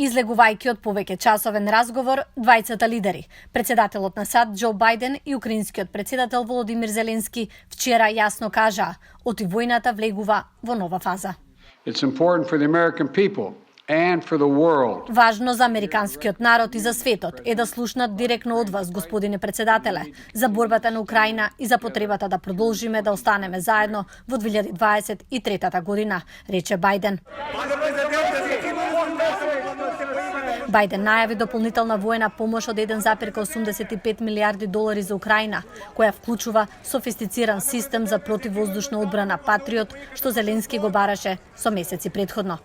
Излегувајќи од повеќе часовен разговор, двајцата лидери, председателот на САД Џо Бајден и украинскиот председател Володимир Зеленски, вчера јасно кажаа, оти војната влегува во нова фаза. It's important for the American people and for the world. Важно за американскиот народ и за светот е да слушнат директно од вас, господине председателе, за борбата на Украина и за потребата да продолжиме да останеме заедно во 2023 година, рече Бајден. Бајден најави дополнителна воена помош од 1,85 милиарди долари за Украина, која вклучува софистициран систем за противвоздушна одбрана Патриот, што Зеленски го бараше со месеци претходно.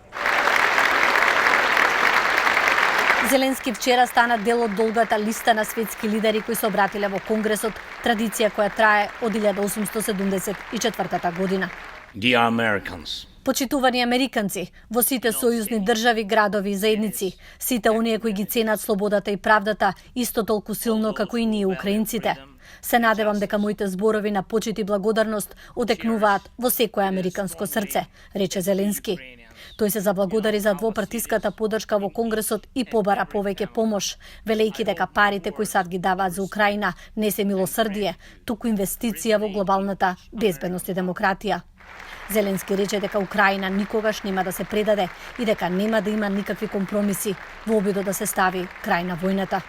Зеленски вчера стана дел од долгата листа на светски лидери кои се обратиле во Конгресот, традиција која трае од 1874 година. Dear Americans, Почитувани американци, во сите сојузни држави, градови и заедници, сите оние кои ги ценат слободата и правдата исто толку силно како и ние украинците. Се надевам дека моите зборови на почит и благодарност отекнуваат во секое американско срце, рече Зеленски. Тој се заблагодари за двопартиската поддршка во Конгресот и побара повеќе помош, велејќи дека парите кои САД ги даваат за Украина не се милосрдие, туку инвестиција во глобалната безбедност и демократија. Зеленски рече дека Украина никогаш нема да се предаде и дека нема да има никакви компромиси во обидот да се стави крај на војната.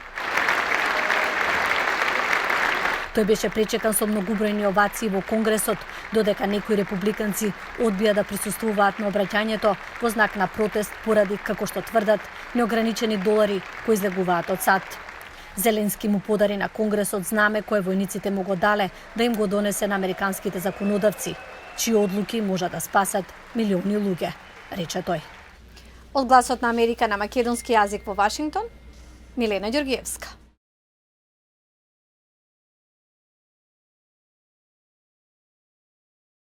Тој беше пречекан со многубројни овации во Конгресот, додека некои републиканци одбија да присуствуваат на обраќањето во знак на протест поради, како што тврдат, неограничени долари кои излегуваат од САД. Зеленски му подари на Конгресот знаме кое војниците му го дале да им го донесе на американските законодавци, чии одлуки може да спасат милиони луѓе, рече тој. Од Гласот на Америка на македонски јазик во Вашингтон, Милена Ѓоргиевска.